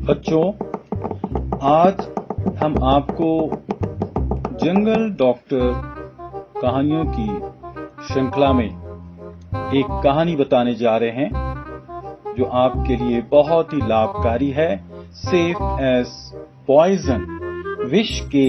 बच्चों, आज हम आपको जंगल डॉक्टर कहानियों की श्रृंखला में एक कहानी बताने जा रहे हैं जो आपके लिए बहुत ही लाभकारी है। सेफ एज पॉइजन, विष के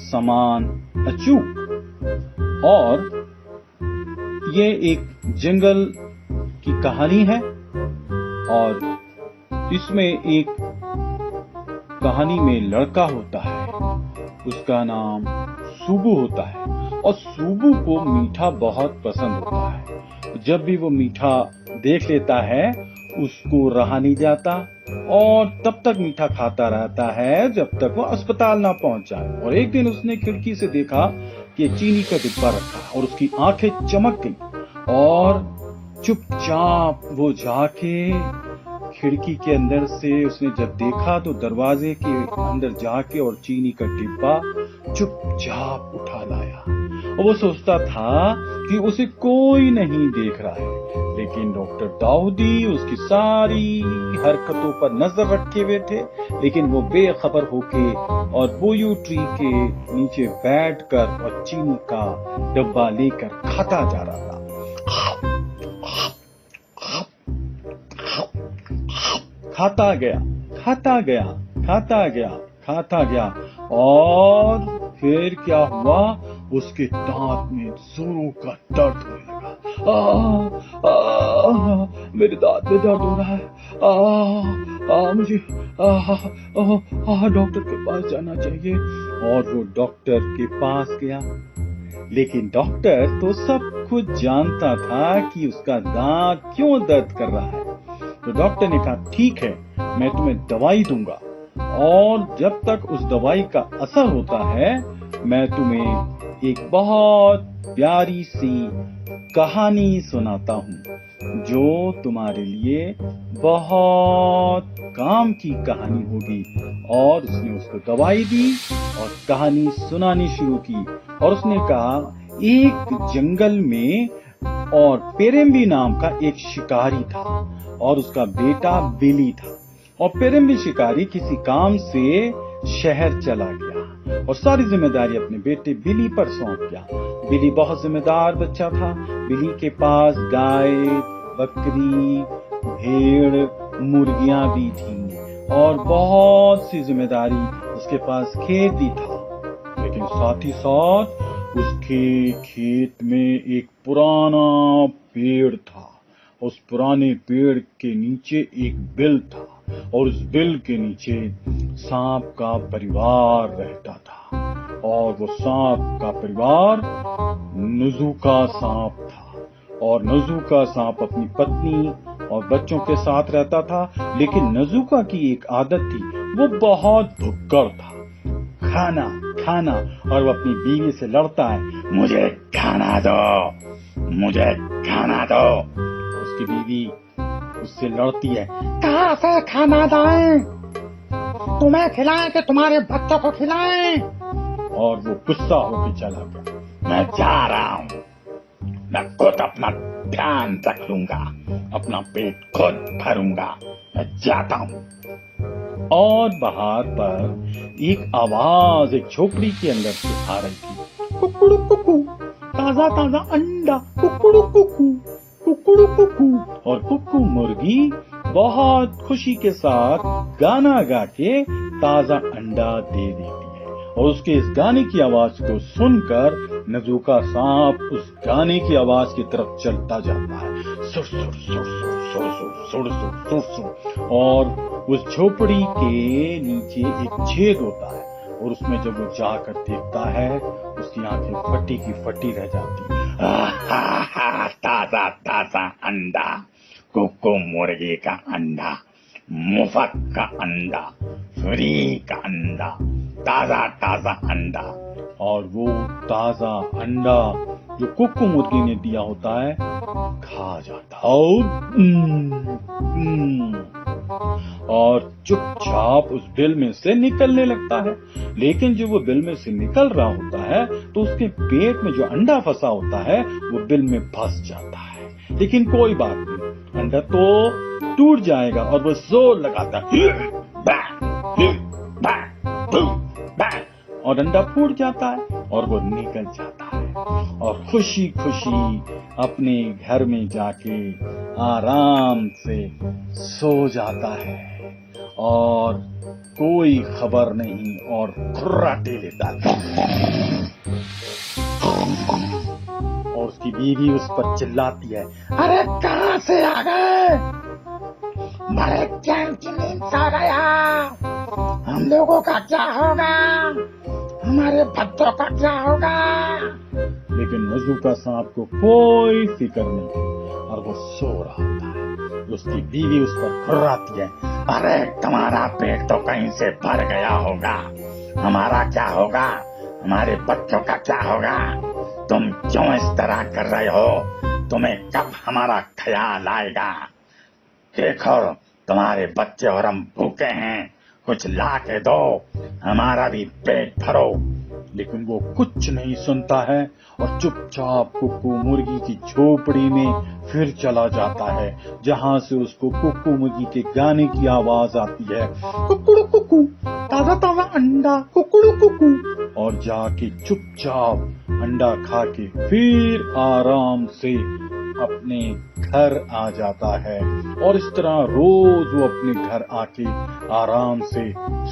समान अचूक। और ये एक जंगल की कहानी है और इसमें एक कहानी में लड़का होता है, उसका नाम सुबू होता है और सुबू को मीठा बहुत पसंद होता है। जब भी वो मीठा देख लेता है उसको रहा नहीं जाता और तब तक मीठा खाता रहता है जब तक वो अस्पताल ना पहुंच जाए। और एक दिन उसने खिड़की से देखा कि चीनी का डिब्बा रखा और उसकी आंखें चमक गई और चुपचाप वो जाके खिड़की के अंदर से उसने जब देखा तो दरवाजे के अंदर जाके और चीनी का डिब्बा चुपचाप उठा लाया। और वो सोचता था कि उसे कोई नहीं देख रहा है, लेकिन डॉक्टर दाऊदी उसकी सारी हरकतों पर नजर रखे हुए थे। लेकिन वो बेखबर होके और बोयू ट्री के नीचे बैठकर और चीनी का डिब्बा लेकर खाता जा रहा था। खाता गया और फिर क्या हुआ, उसके दांत में जोरों का दर्द होने लगा। मेरे दांत में दर्द हो रहा है। मुझे डॉक्टर के पास जाना चाहिए। और वो डॉक्टर के पास गया, लेकिन डॉक्टर तो सब कुछ जानता था कि उसका दांत क्यों दर्द कर रहा है। तो डॉक्टर ने कहा, ठीक है, मैं तुम्हें दवाई दूंगा और जब तक उस दवाई का असर होता है मैं तुम्हें एक बहुत प्यारी सी कहानी सुनाता हूँ जो तुम्हारे लिए बहुत काम की कहानी होगी। और उसने उसको दवाई दी और कहानी सुनानी शुरू की। और उसने कहा, एक जंगल में और पेरेम्बी नाम का एक शिकारी था और उसका बेटा बिली था। और पेरेम्बी शिकारी किसी काम से शहर चला गया और सारी जिम्मेदारी अपने बेटे बिली पर सौंप गया। बिली बहुत जिम्मेदार बच्चा था। बिली के पास गाय, बकरी, भेड़, मुर्गियां भी थीं और बहुत सी जिम्मेदारी। उसके पास खेत भी था, लेकिन साथ ही साथ उसके खेत में एक पुराना पेड़ था। उस पुराने पेड़ के नीचे एक बिल था और उस बिल के नीचे सांप का परिवार रहता था। और वो सांप का परिवार नजुका सांप था। और नजुका सांप अपनी पत्नी और बच्चों के साथ रहता था, लेकिन नजुका की एक आदत थी, वो बहुत भुक्कड़ था। खाना और वो अपनी बीवी से लड़ता है, मुझे खाना दो। उसकी बीवी उससे लड़ती है, कहाँ से खाना लाएं? तुम्हें खिलाएं कि तुम्हारे बच्चों को खिलाएं? और वो गुस्सा होकर चला गया। मैं जा रहा हूँ, मैं खुद अपना ध्यान रख लूंगा, अपना पेट खुद भरूंगा, मैं जाता हूँ। और बाहर पर एक आवाज एक झोपड़ी के अंदर से आ रही थी, कुकड़ू कुकू, ताजा अंडा, कुकड़ू कुकू, कुकड़ू कुकू। और कुकू मुर्गी बहुत खुशी के साथ गाना गा के ताजा अंडा दे देती है। और उसके इस गाने की आवाज को सुनकर नजुका सांप उस गाने की आवाज की तरफ चलता जाता है, सुर सुर सुर सुर सुर सुर सुर सुर सुर। और उस झोपड़ी के नीचे एक छेद होता है और उसमें जब वो जाकर देखता है उसकी आंखें फटी की फटी रह जाती। ताजा अंडा, कुकू मुर्गी का अंडा, मुफ्त का अंडा, फ्री का अंडा, ताजा अंडा। और वो ताजा अंडा जो कुकू मुर्गी ने दिया होता है खा जाता और चुपचाप उस बिल में से निकलने लगता है। लेकिन जब वो बिल में से निकल रहा होता है तो उसके पेट में जो अंडा फंसा होता है वो बिल में फंस जाता है। लेकिन कोई बात नहीं, अंडा तो टूट जाएगा। और वो जोर लगाता है, और अंडा फूट जाता है और वो निकल जाता है और खुशी खुशी अपने घर में जाके आराम से सो जाता है और कोई खबर नहीं और खुर्राटे लेता है। और उसकी बीवी उस पर चिल्लाती है, अरे कहाँ से आ गए? बड़े चैन की नींद सो गया, हम लोगों का क्या होगा? हमारे बच्चों का क्या होगा? लेकिन नज़ुका सांप को कोई फिक्र नहीं और वो सो रहा होता है। उसकी बीवी उस पर खुर्राती है, अरे तुम्हारा पेट तो कहीं से भर गया होगा, हमारा क्या होगा? हमारे बच्चों का क्या होगा? तुम क्यों इस तरह कर रहे हो? तुम्हें कब हमारा ख्याल आएगा? देखो तुम्हारे बच्चे और हम भूखे हैं, कुछ ला के दो, हमारा भी पेट भरो। लेकिन वो कुछ नहीं सुनता है और चुपचाप कुक्कू मुर्गी की झोपड़ी में फिर चला जाता है, जहां से उसको कुक्कू मुर्गी के गाने की आवाज आती है, कुक्कड़ू कुक्कू, ताजा ताजा अंडा, कुक्कड़ू कुक्कू। और जाके चुपचाप अंडा खा के फिर आराम से अपने घर आ जाता है और इस तरह रोज वो अपने घर आके आराम से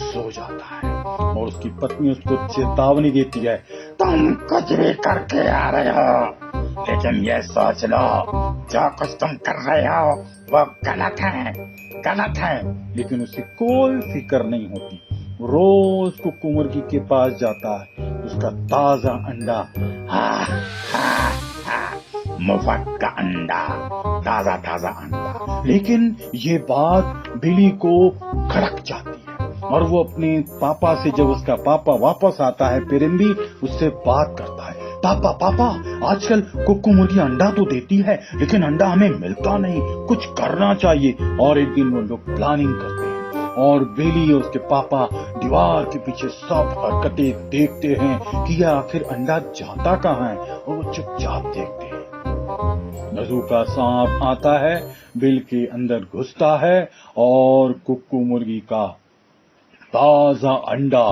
सो जाता है। और उसकी पत्नी उसको चेतावनी देती है, तुम कुछ भी करके आ रहे हो, लेकिन ये सोच लो जो कुछ तुम कर रहे हो वो गलत है, गलत है। लेकिन उसे कोई फिक्र नहीं होती। रोज कुक्कू मुर्गी के पास जाता है, उसका ताजा अंडा मुफ्त का अंडा, ताजा ताजा अंडा। लेकिन ये बात बिली को खड़क जाती है और वो अपने पापा से, जब उसका पापा वापस आता है पेरिम्बी, उससे बात करता है, पापा पापा आजकल कुक्कू मुर्गी अंडा तो देती है लेकिन अंडा हमें मिलता नहीं, कुछ करना चाहिए। और एक दिन वो लोग प्लानिंग करते हैं और बिली और उसके पापा दीवार के पीछे सब हरकतें देखते हैं कि यह आखिर अंडा जाता कहाँ है, और वो चुपचाप देखते हैं। नज़ुका सांप आता है, बिल के अंदर घुसता है और कुक्कू मुर्गी का ताजा अंडा,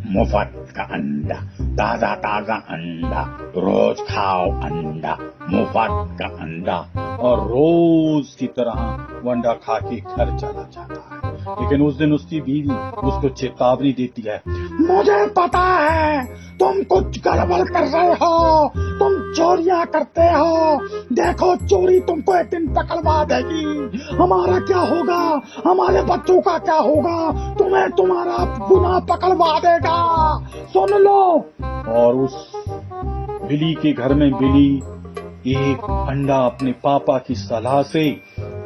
मुफ्त का अंडा, ताजा ताजा अंडा, रोज खाओ अंडा, मुफ्त का अंडा। और रोज की तरह वो अंडा खा के घर चला जाता है। लेकिन उस दिन उसकी बीवी उसको चेतावनी देती है, मुझे पता है तुम कुछ गड़बड़ कर रहे हो, तुम चोरियां करते हो, देखो चोरी तुमको एक दिन पकड़वा देगी, हमारा क्या होगा, हमारे बच्चों का क्या होगा, तुम्हें तुम्हारा गुनाह पकड़वा देगा, सुन लो। और उस बिली के घर में बिली एक अंडा अपने पापा की सलाह से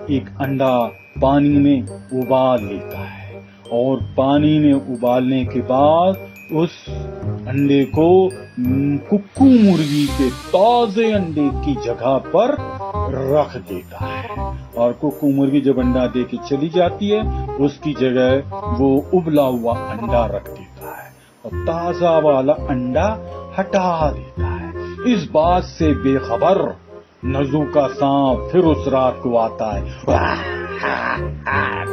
एक अंडा पानी में उबाल लेता है और पानी में उबालने के बाद उस अंडे को कुक्कू मुर्गी के ताजे अंडे की जगह पर रख देता है। और कुक्कू मुर्गी जब अंडा दे के चली जाती है, उसकी जगह वो उबला हुआ अंडा रख देता है और ताजा वाला अंडा हटा देता है। इस बात से बेखबर नज़ुका सांप फिर उस रात को आता है,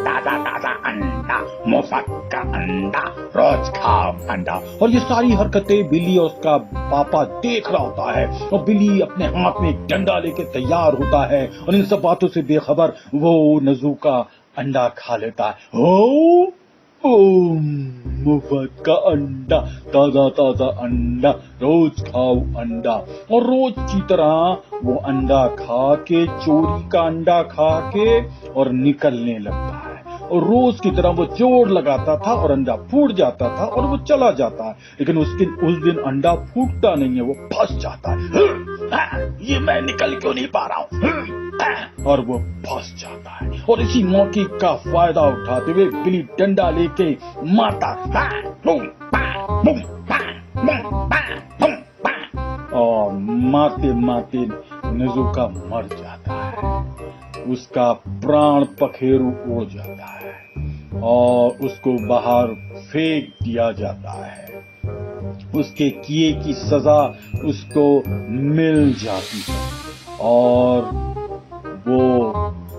ताजा ताजा अंडा, मुफ्त का अंडा, रोज खाओ अंडा। और ये सारी हरकतें बिली और उसका पापा देख रहा होता है और बिली अपने हाथ में एक डंडा लेके तैयार होता है और इन सब बातों से बेखबर वो नज़ुका अंडा खा लेता है। मुफ्त का अंडा, ताजा ताजा अंडा, रोज खाओ अंडा। और रोज की तरह वो अंडा खा के, चोरी का अंडा खा के और निकलने लगता है। और रोज की तरह वो जोर लगाता था और अंडा फूट जाता था और वो चला जाता है। लेकिन उस दिन अंडा फूटता नहीं है, वो फंस जाता है। ये मैं निकल क्यों नहीं पा रहा हूँ, और वो फंस जाता है। और इसी मौके का फायदा उठाते हुए बिली डंडा लेके मारता और मारते मारते नज़ुका मर जाता है। उसका प्राण पखेरु उड़ जाता है और उसको बाहर फेंक दिया जाता है। उसके किए की सजा उसको मिल जाती है और वो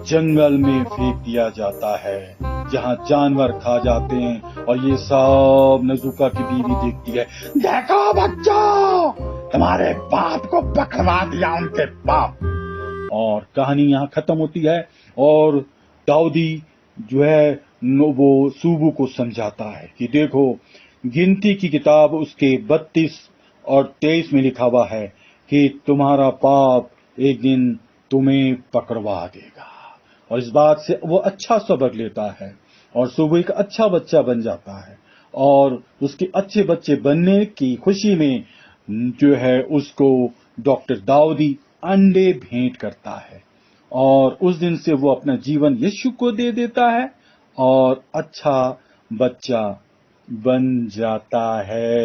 जंगल में फेंक दिया जाता है, जहां जानवर खा जाते हैं। और ये सब नजुका की बीवी देखती है। देखो बच्चों, तुम्हारे बाप को पकड़वा दिया उनके बाप। और कहानी यहाँ खत्म होती है। और दाऊदी जो है वो सूबू को समझाता है कि देखो, गिनती की किताब उसके 32 और 23 में लिखा हुआ है कि तुम्हारा पाप एक दिन तुम्हें पकड़वा देगा। और इस बात से वो अच्छा सबक लेता है और सूबू एक अच्छा बच्चा बन जाता है। और उसके अच्छे बच्चे बनने की खुशी में जो है उसको डॉक्टर दाऊदी अंडे भेंट करता है। और उस दिन से वो अपना जीवन यीशु को दे देता है और अच्छा बच्चा बन जाता है।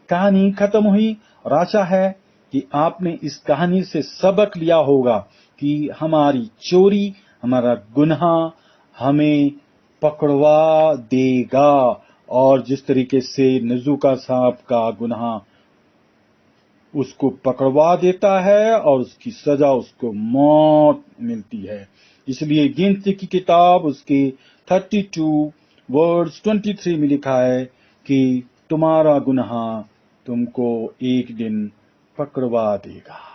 कहानी खत्म हुई और आशा है कि आपने इस कहानी से सबक लिया होगा कि हमारी चोरी, हमारा गुनाह हमें पकड़वा देगा। और जिस तरीके से नजुका साहब का गुनाह उसको पकड़वा देता है और उसकी सजा उसको मौत मिलती है। इसलिए गिनती की किताब उसके 32 वर्ड्स 23 में लिखा है कि तुम्हारा गुनाह तुमको एक दिन पकड़वा देगा।